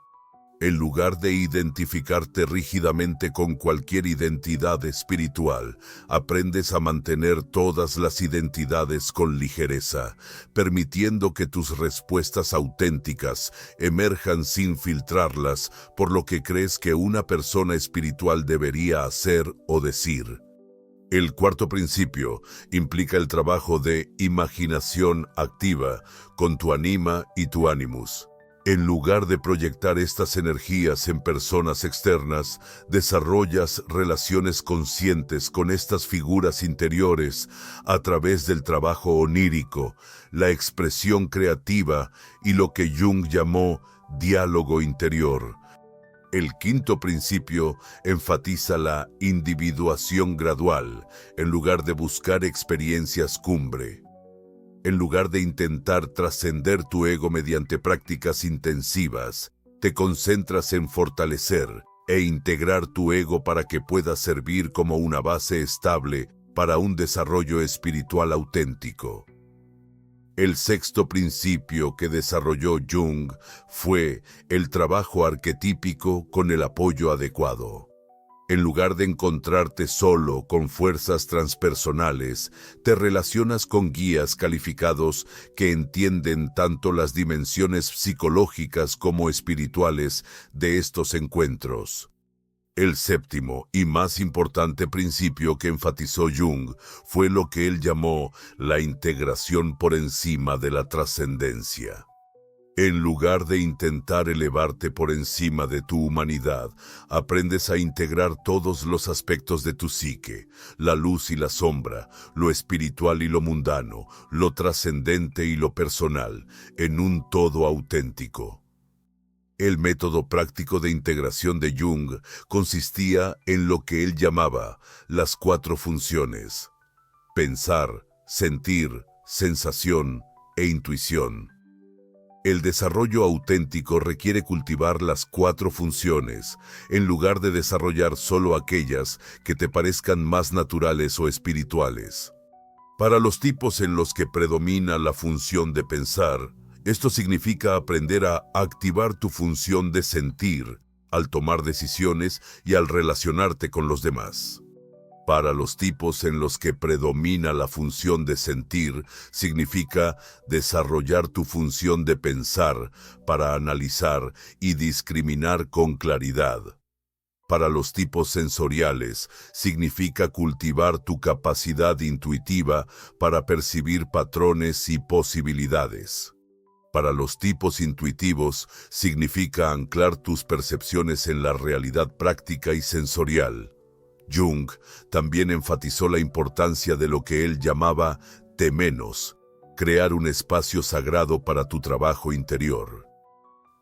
[SPEAKER 1] En lugar de identificarte rígidamente con cualquier identidad espiritual, aprendes a mantener todas las identidades con ligereza, permitiendo que tus respuestas auténticas emerjan sin filtrarlas por lo que crees que una persona espiritual debería hacer o decir. El cuarto principio implica el trabajo de imaginación activa con tu anima y tu animus. En lugar de proyectar estas energías en personas externas, desarrollas relaciones conscientes con estas figuras interiores a través del trabajo onírico, la expresión creativa y lo que Jung llamó diálogo interior. El quinto principio enfatiza la individuación gradual, en lugar de buscar experiencias cumbre. En lugar de intentar trascender tu ego mediante prácticas intensivas, te concentras en fortalecer e integrar tu ego para que pueda servir como una base estable para un desarrollo espiritual auténtico. El sexto principio que desarrolló Jung fue el trabajo arquetípico con el apoyo adecuado. En lugar de encontrarte solo con fuerzas transpersonales, te relacionas con guías calificados que entienden tanto las dimensiones psicológicas como espirituales de estos encuentros. El séptimo y más importante principio que enfatizó Jung fue lo que él llamó la integración por encima de la trascendencia. En lugar de intentar elevarte por encima de tu humanidad, aprendes a integrar todos los aspectos de tu psique, la luz y la sombra, lo espiritual y lo mundano, lo trascendente y lo personal, en un todo auténtico. El método práctico de integración de Jung consistía en lo que él llamaba las 4 funciones: pensar, sentir, sensación e intuición. El desarrollo auténtico requiere cultivar las 4 funciones, en lugar de desarrollar solo aquellas que te parezcan más naturales o espirituales. Para los tipos en los que predomina la función de pensar, esto significa aprender a activar tu función de sentir al tomar decisiones y al relacionarte con los demás. Para los tipos en los que predomina la función de sentir, significa desarrollar tu función de pensar para analizar y discriminar con claridad. Para los tipos sensoriales, significa cultivar tu capacidad intuitiva para percibir patrones y posibilidades. Para los tipos intuitivos, significa anclar tus percepciones en la realidad práctica y sensorial. Jung también enfatizó la importancia de lo que él llamaba temenos, crear un espacio sagrado para tu trabajo interior.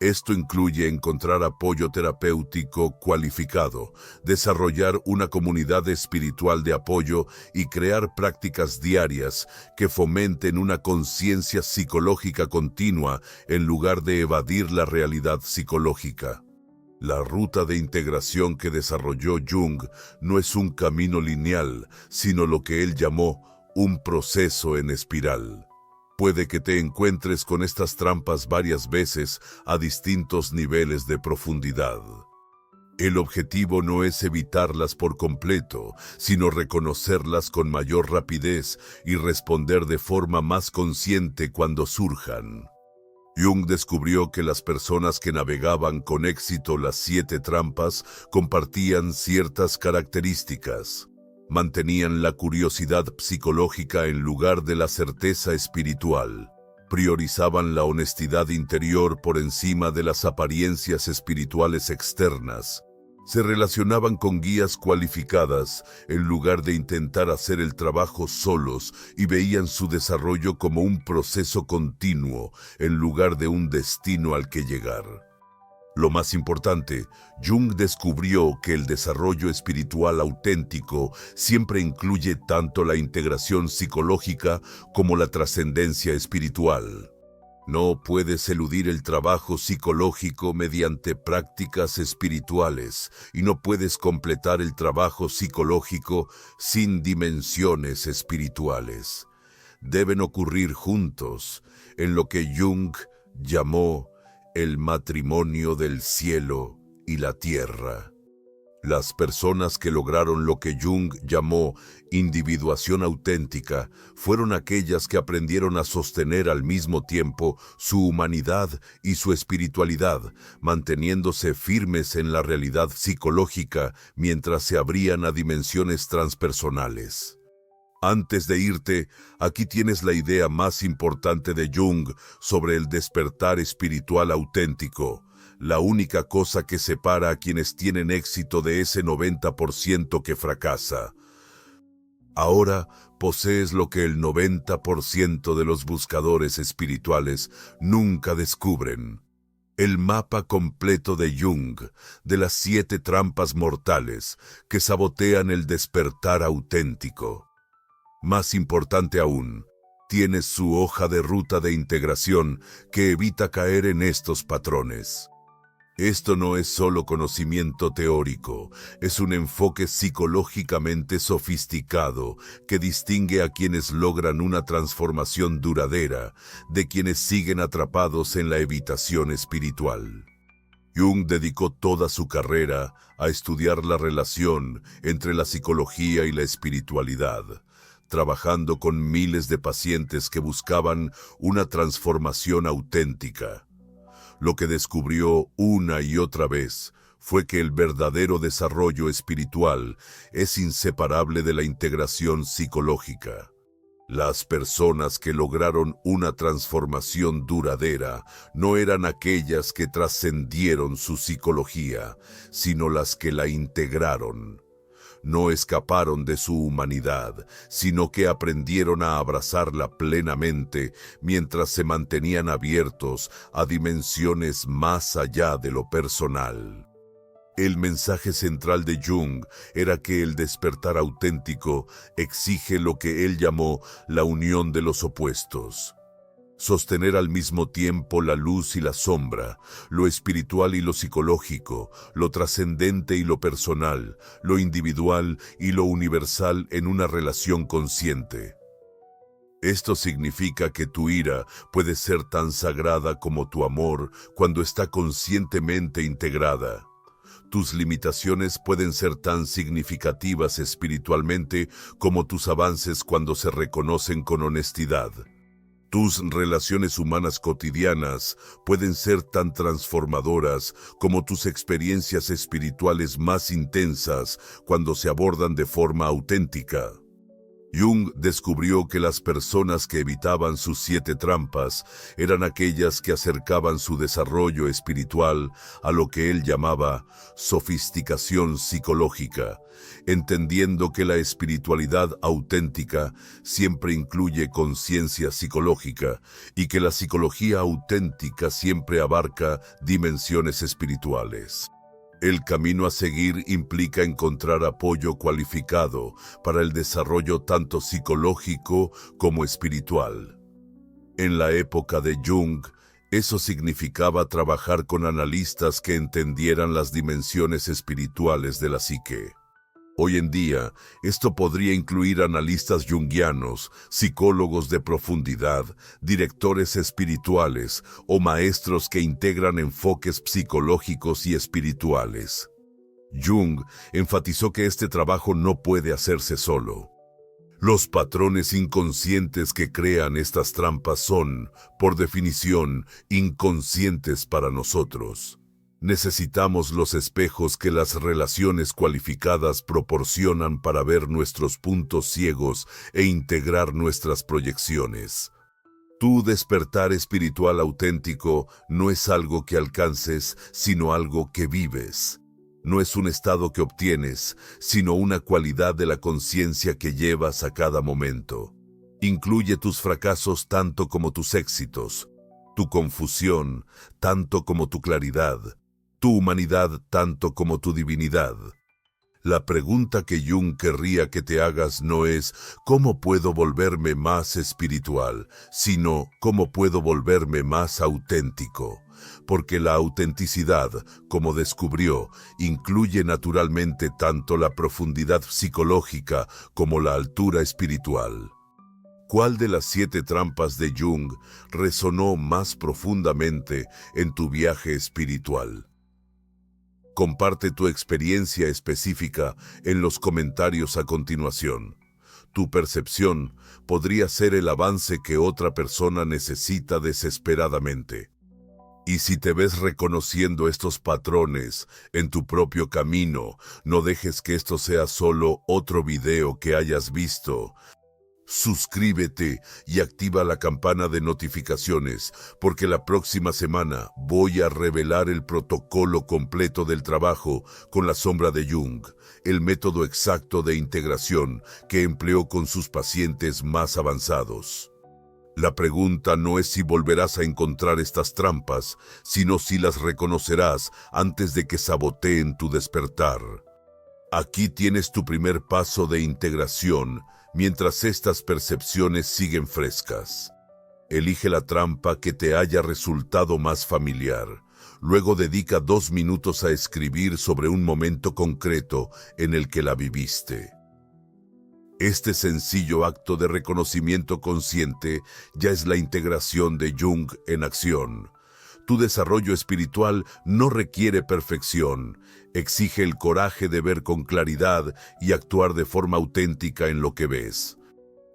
[SPEAKER 1] Esto incluye encontrar apoyo terapéutico cualificado, desarrollar una comunidad espiritual de apoyo y crear prácticas diarias que fomenten una conciencia psicológica continua en lugar de evadir la realidad psicológica. La ruta de integración que desarrolló Jung no es un camino lineal, sino lo que él llamó un proceso en espiral. Puede que te encuentres con estas trampas varias veces a distintos niveles de profundidad. El objetivo no es evitarlas por completo, sino reconocerlas con mayor rapidez y responder de forma más consciente cuando surjan. Jung descubrió que las personas que navegaban con éxito las 7 trampas compartían ciertas características. Mantenían la curiosidad psicológica en lugar de la certeza espiritual. Priorizaban la honestidad interior por encima de las apariencias espirituales externas. Se relacionaban con guías cualificadas en lugar de intentar hacer el trabajo solos y veían su desarrollo como un proceso continuo en lugar de un destino al que llegar. Lo más importante, Jung descubrió que el desarrollo espiritual auténtico siempre incluye tanto la integración psicológica como la trascendencia espiritual. No puedes eludir el trabajo psicológico mediante prácticas espirituales y no puedes completar el trabajo psicológico sin dimensiones espirituales. Deben ocurrir juntos en lo que Jung llamó el matrimonio del cielo y la tierra. Las personas que lograron lo que Jung llamó individuación auténtica fueron aquellas que aprendieron a sostener al mismo tiempo su humanidad y su espiritualidad, manteniéndose firmes en la realidad psicológica mientras se abrían a dimensiones transpersonales. Antes de irte, aquí tienes la idea más importante de Jung sobre el despertar espiritual auténtico. La única cosa que separa a quienes tienen éxito de ese 90% que fracasa. Ahora posees lo que el 90% de los buscadores espirituales nunca descubren. El mapa completo de Jung, de las 7 trampas mortales que sabotean el despertar auténtico. Más importante aún, tienes su hoja de ruta de integración que evita caer en estos patrones. Esto no es solo conocimiento teórico, es un enfoque psicológicamente sofisticado que distingue a quienes logran una transformación duradera de quienes siguen atrapados en la evitación espiritual. Jung dedicó toda su carrera a estudiar la relación entre la psicología y la espiritualidad, trabajando con miles de pacientes que buscaban una transformación auténtica. Lo que descubrió una y otra vez fue que el verdadero desarrollo espiritual es inseparable de la integración psicológica. Las personas que lograron una transformación duradera no eran aquellas que trascendieron su psicología, sino las que la integraron. No escaparon de su humanidad, sino que aprendieron a abrazarla plenamente mientras se mantenían abiertos a dimensiones más allá de lo personal. El mensaje central de Jung era que el despertar auténtico exige lo que él llamó la unión de los opuestos. Sostener al mismo tiempo la luz y la sombra, lo espiritual y lo psicológico, lo trascendente y lo personal, lo individual y lo universal en una relación consciente. Esto significa que tu ira puede ser tan sagrada como tu amor cuando está conscientemente integrada. Tus limitaciones pueden ser tan significativas espiritualmente como tus avances cuando se reconocen con honestidad. Tus relaciones humanas cotidianas pueden ser tan transformadoras como tus experiencias espirituales más intensas cuando se abordan de forma auténtica. Jung descubrió que las personas que evitaban sus 7 trampas eran aquellas que acercaban su desarrollo espiritual a lo que él llamaba sofisticación psicológica, entendiendo que la espiritualidad auténtica siempre incluye conciencia psicológica y que la psicología auténtica siempre abarca dimensiones espirituales. El camino a seguir implica encontrar apoyo cualificado para el desarrollo tanto psicológico como espiritual. En la época de Jung, eso significaba trabajar con analistas que entendieran las dimensiones espirituales de la psique. Hoy en día, esto podría incluir analistas junguianos, psicólogos de profundidad, directores espirituales o maestros que integran enfoques psicológicos y espirituales. Jung enfatizó que este trabajo no puede hacerse solo. Los patrones inconscientes que crean estas trampas son, por definición, inconscientes para nosotros. Necesitamos los espejos que las relaciones cualificadas proporcionan para ver nuestros puntos ciegos e integrar nuestras proyecciones. Tu despertar espiritual auténtico no es algo que alcances, sino algo que vives. No es un estado que obtienes, sino una cualidad de la conciencia que llevas a cada momento. Incluye tus fracasos tanto como tus éxitos, tu confusión tanto como tu claridad, tu humanidad tanto como tu divinidad. La pregunta que Jung querría que te hagas no es ¿cómo puedo volverme más espiritual?, sino ¿cómo puedo volverme más auténtico? Porque la autenticidad, como descubrió, incluye naturalmente tanto la profundidad psicológica como la altura espiritual. ¿Cuál de las 7 trampas de Jung resonó más profundamente en tu viaje espiritual? Comparte tu experiencia específica en los comentarios a continuación. Tu percepción podría ser el avance que otra persona necesita desesperadamente. Y si te ves reconociendo estos patrones en tu propio camino, no dejes que esto sea solo otro video que hayas visto. Suscríbete y activa la campana de notificaciones, porque la próxima semana voy a revelar el protocolo completo del trabajo con la sombra de Jung, el método exacto de integración que empleó con sus pacientes más avanzados. La pregunta no es si volverás a encontrar estas trampas, sino si las reconocerás antes de que saboteen tu despertar. Aquí tienes tu primer paso de integración, mientras estas percepciones siguen frescas. Elige la trampa que te haya resultado más familiar. Luego dedica 2 minutos a escribir sobre un momento concreto en el que la viviste. Este sencillo acto de reconocimiento consciente ya es la integración de Jung en acción. Tu desarrollo espiritual no requiere perfección, exige el coraje de ver con claridad y actuar de forma auténtica en lo que ves.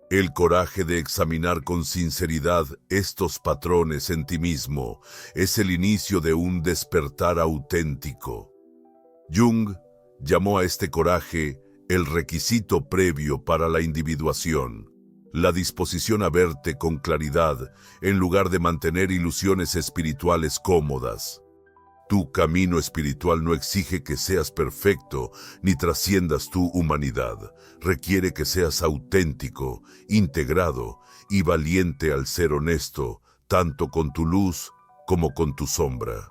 [SPEAKER 1] El coraje de examinar con sinceridad estos patrones en ti mismo es el inicio de un despertar auténtico. Jung llamó a este coraje el requisito previo para la individuación. La disposición a verte con claridad en lugar de mantener ilusiones espirituales cómodas. Tu camino espiritual no exige que seas perfecto ni trasciendas tu humanidad. Requiere que seas auténtico, integrado y valiente al ser honesto, tanto con tu luz como con tu sombra.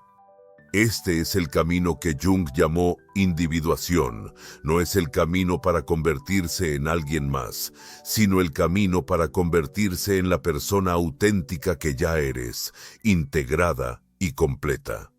[SPEAKER 1] Este es el camino que Jung llamó individuación. No es el camino para convertirse en alguien más, sino el camino para convertirse en la persona auténtica que ya eres, integrada y completa.